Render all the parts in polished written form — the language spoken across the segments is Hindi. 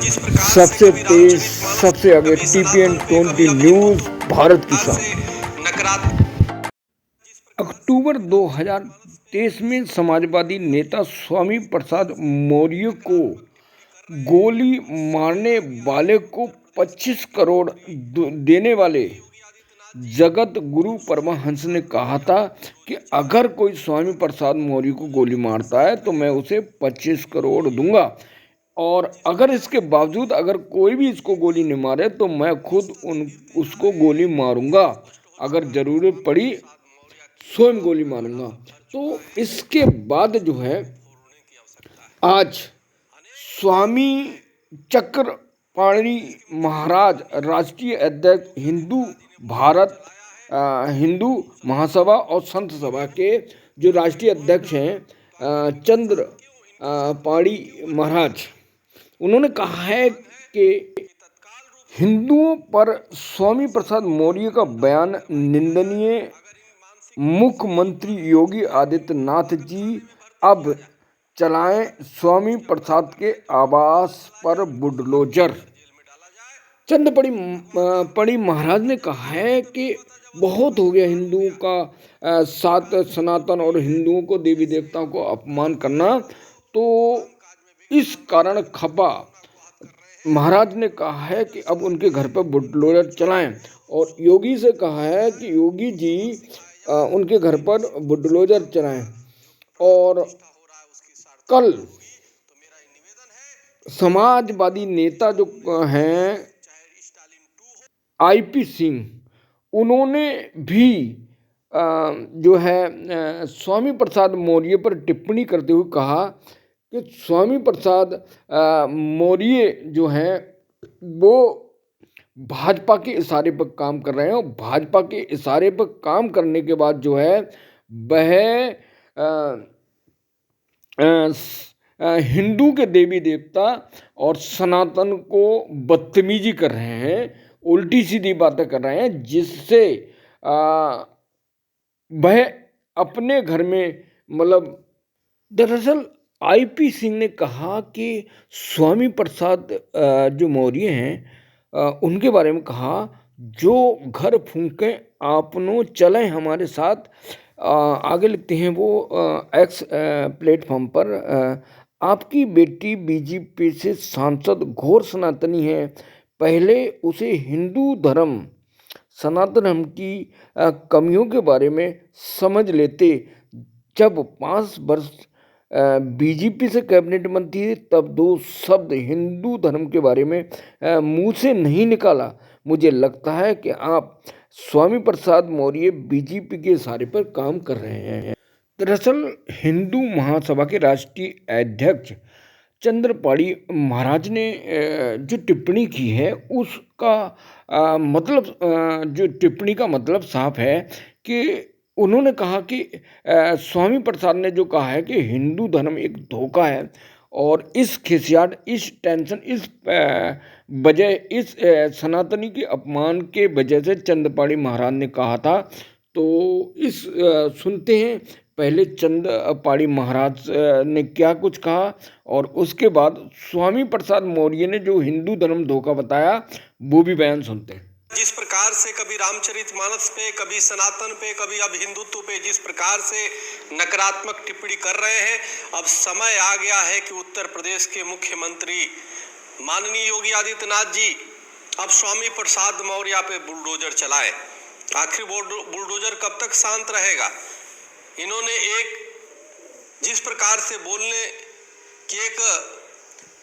जिस प्रकार से सबसे कभी तेज, रामचरित मानस सबसे पे, आगे कभी टीपीएन सनातन पे, 20 कभी अब हिंदू न्यूज भारत की हाथ शान। से नकारात्मक। अक्टूबर 2023 में समाजवादी नेता स्वामी प्रसाद मौर्य को गोली मारने वाले को 25 करोड़ देने वाले जगत गुरु परमहंस ने कहा था कि अगर कोई स्वामी प्रसाद मौर्य को गोली मारता है तो मैं उसे 25 करोड़ दूंगा, और अगर इसके बावजूद अगर कोई भी इसको गोली नहीं मारे तो मैं खुद उसको गोली मारूंगा, अगर जरूरत पड़ी स्वयं गोली मारूंगा। तो इसके बाद जो है आज स्वामी चक्रपाणी महाराज राष्ट्रीय अध्यक्ष हिंदू महासभा और संत सभा के जो राष्ट्रीय अध्यक्ष हैं चंद्र पाणी महाराज, उन्होंने कहा है कि हिंदुओं पर स्वामी प्रसाद मौर्य का बयान निंदनीय। मुख्यमंत्री योगी आदित्यनाथ जी अब चलाएं स्वामी प्रसाद के आवास पर बुलडोजर। पड़ी महाराज ने कहा है कि बहुत हो गया हिंदुओं का साथ सनातन और हिंदुओं को देवी देवताओं को अपमान करना, तो इस कारण खपा महाराज ने कहा है कि अब उनके घर पर बुलडोजर चलाएं, और योगी से कहा है कि योगी जी उनके घर पर बुलडोजर चलाएं। और कल समाजवादी नेता जो हैं आईपी सिंह, उन्होंने भी जो है स्वामी प्रसाद मौर्य पर टिप्पणी करते हुए कहा कि स्वामी प्रसाद मौर्य जो हैं वो भाजपा के इशारे पर काम कर रहे हैं, और भाजपा के इशारे पर काम करने के बाद जो है वह हिंदू के देवी देवता और सनातन को बदतमीजी कर रहे हैं, उल्टी सीधी बातें कर रहे हैं, जिससे वह अपने घर में मतलब दरअसल आईपी सिंह ने कहा कि स्वामी प्रसाद जो मौर्य हैं उनके बारे में कहा, जो घर फूंके आपनो चलें हमारे साथ। आगे लिखते हैं वो एक्स प्लेटफॉर्म पर, आपकी बेटी बीजेपी से सांसद घोर सनातनी है, पहले उसे हिंदू धर्म सनातन धर्म की कमियों के बारे में समझ लेते। जब 5 वर्ष बीजेपी से कैबिनेट मंत्री थी तब 2 शब्द हिंदू धर्म के बारे में मुंह से नहीं निकाला। मुझे लगता है कि आप स्वामी प्रसाद मौर्य बीजेपी के इशारे पर काम कर रहे हैं। दरअसल हिंदू महासभा के राष्ट्रीय अध्यक्ष चंद्रपाणी महाराज ने जो टिप्पणी की है उसका मतलब जो टिप्पणी का मतलब साफ है कि उन्होंने कहा कि स्वामी प्रसाद ने जो कहा है कि हिंदू धर्म एक धोखा है, और इस खिसियाट, इस टेंशन, इस वजह, इस सनातनी के अपमान के वजह से चंद्रपाणी महाराज ने कहा था। तो इस सुनते हैं पहले चंद्रपाणी महाराज ने क्या कुछ कहा, और उसके बाद स्वामी प्रसाद मौर्य ने जो हिंदू धर्म धोखा बताया वो भी बयान सुनते हैं। जिस प्रकार से कभी रामचरित मानस पे, कभी सनातन पे, कभी अब हिंदुत्व पे जिस प्रकार से नकारात्मक टिप्पणी कर रहे हैं, अब समय आ गया है कि उत्तर प्रदेश के मुख्यमंत्री माननीय योगी आदित्यनाथ जी अब स्वामी प्रसाद मौर्य पे बुलडोजर चलाए। आखिर बुलडोजर कब तक शांत रहेगा? इन्होंने एक जिस प्रकार से बोलने की एक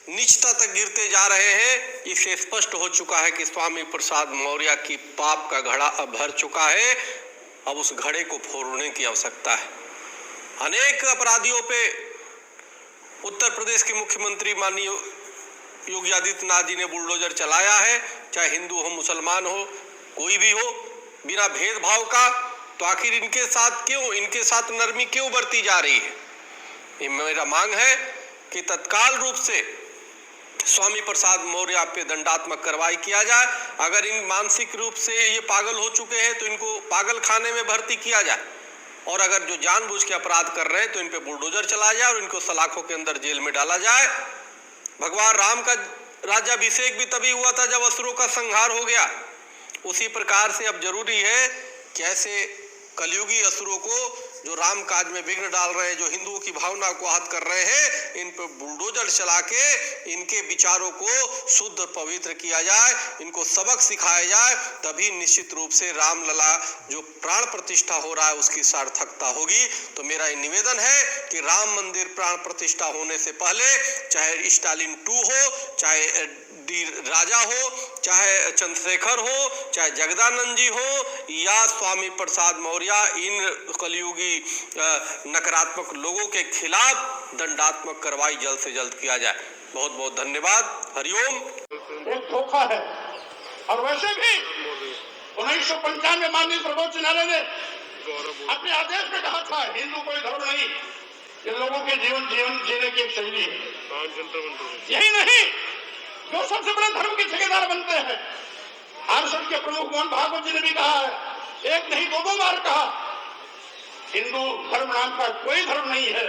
नीचता तक गिरते जा रहे हैं, इससे स्पष्ट हो चुका है कि स्वामी प्रसाद मौर्य की पाप का घड़ा अब भर चुका है। अब उस घड़े को फोड़ने की आवश्यकता है। अनेक अपराधियों पे उत्तर प्रदेश के मुख्यमंत्री माननीय योगी आदित्यनाथ जी ने बुलडोजर चलाया है, चाहे हिंदू हो, मुसलमान हो, कोई भी हो, बिना भेदभाव का। तो आखिर इनके साथ नरमी क्यों बरती जा रही है? ये मेरा मांग है कि तत्काल रूप से स्वामी प्रसाद मौर्य पे दंडात्मक कार्रवाई किया जाए। अगर इन मानसिक रूप से ये पागल हो चुके हैं तो इनको पागल खाने में भर्ती किया जाए, और अगर जो जानबूझ के अपराध कर रहे हैं तो इन पे बुलडोजर चलाया जाए और इनको सलाखों के अंदर जेल में डाला जाए। भगवान राम का राज्याभिषेक भी तभी हुआ था जब असुरों का संहार हो गया। उसी प्रकार से अब जरूरी है कि ऐसे कलयुगी असुरों को जो राम काज में विघ्न डाल रहे हैं, जो हिंदुओं की भावना को आहत कर रहे हैं, इन पर बुलडोजर चला के इनके विचारों को शुद्ध पवित्र किया जाए, इनको सबक सिखाया जाए, तभी निश्चित रूप से रामलला जो प्राण प्रतिष्ठा हो रहा है उसकी सार्थकता होगी। तो मेरा ये निवेदन है कि राम मंदिर प्राण प्रतिष्ठा होने से पहले चाहे स्टालिन 2 हो, चाहे डी राजा हो, चाहे चंद्रशेखर हो, चाहे जगदानंद जी हो या स्वामी प्रसाद मौर्य, इन कलयुगी नकारात्मक लोगों के खिलाफ दंडात्मक कार्रवाई जल्द से जल्द किया जाए। बहुत बहुत धन्यवाद। हरिओम। एक धोखा है। और वैसे भी 1995 में माननीय सर्वोच्च न्यायालय ने अपने आदेश में कहा था हिंदू कोई धर्म नहीं, ये लोगों के जीवन जीने की एक शैली है। यही नहीं, जो सबसे बड़े धर्म के ठेकेदार बनते हैं, आरएसएस के प्रमुख मोहन भागवत जी ने भी कहा है, एक नहीं 2 बार कहा, हिंदू धर्म नाम का कोई धर्म नहीं है,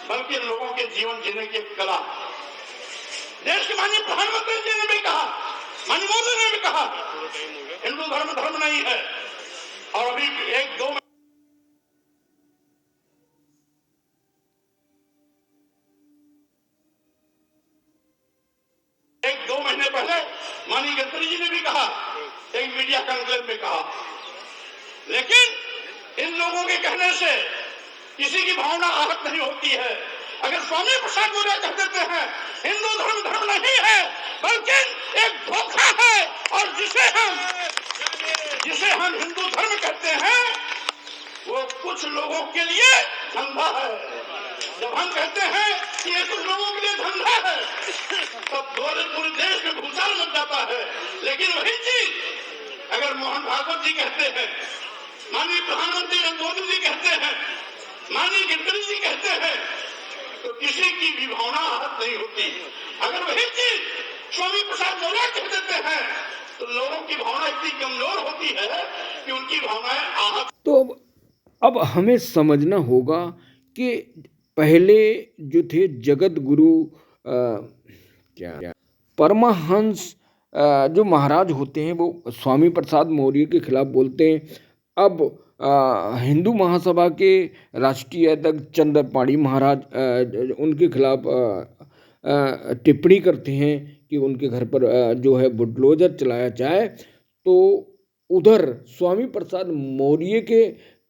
बल्कि लोगों के जीवन जीने की कला। देश के माननीय प्रधानमंत्री जी ने भी कहा, माननीय मोदी ने भी कहा, हिंदू धर्म नहीं है। और अभी 1-2 महीने पहले माननीय गडकरी जी ने भी कहा, एक मीडिया कॉन्क्लेव में कहा। लेकिन इन लोगों के कहने से किसी की भावना आहत नहीं होती है। अगर स्वामी प्रसाद मौर्य कह देते हैं हिंदू धर्म नहीं है, बल्कि एक धोखा है, और जिसे हम हिंदू धर्म कहते हैं वो कुछ लोगों के लिए धंधा है। जब हम कहते हैं कि ये कुछ लोगों के लिए धंधा है, तब पूरे देश में भूचाल मच जाता है। लेकिन वही चीज अगर मोहन भागवत जी कहते हैं, माननीय प्रधानमंत्री मोदी जी कहते हैं, माननीय गडकरी जी कहते हैं, तो किसी की भी भावना आहत नहीं होती। अगर वही चीज स्वामी प्रसाद मौर्य कह देते हैं तो लोगों की भावना इतनी कमजोर होती है कि उनकी भावनाएं आहत। तो अब हमें समझना होगा कि पहले जो थे जगत गुरु क्या परमहंस जो महाराज होते हैं वो स्वामी प्रसाद मौर्य के खिलाफ बोलते हैं। अब हिंदू महासभा के राष्ट्रीय अध्यक्ष चंद्रपाणी महाराज उनके खिलाफ टिप्पणी करते हैं कि उनके घर पर जो है बुलडोजर चलाया जाए। तो उधर स्वामी प्रसाद मौर्य के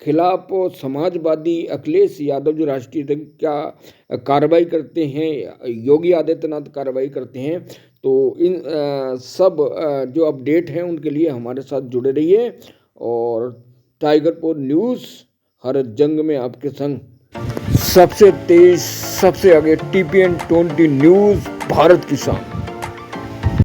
खिलाफ समाजवादी अखिलेश यादव जो राष्ट्रीय अध्यक्ष क्या कार्रवाई करते हैं, योगी आदित्यनाथ कार्रवाई करते हैं। तो इन सब जो अपडेट हैं उनके लिए हमारे साथ जुड़े रहिए। और टाइगरपुर न्यूज़ हर जंग में आपके संग, सबसे तेज सबसे आगे TPN 20 न्यूज़, भारत की शान।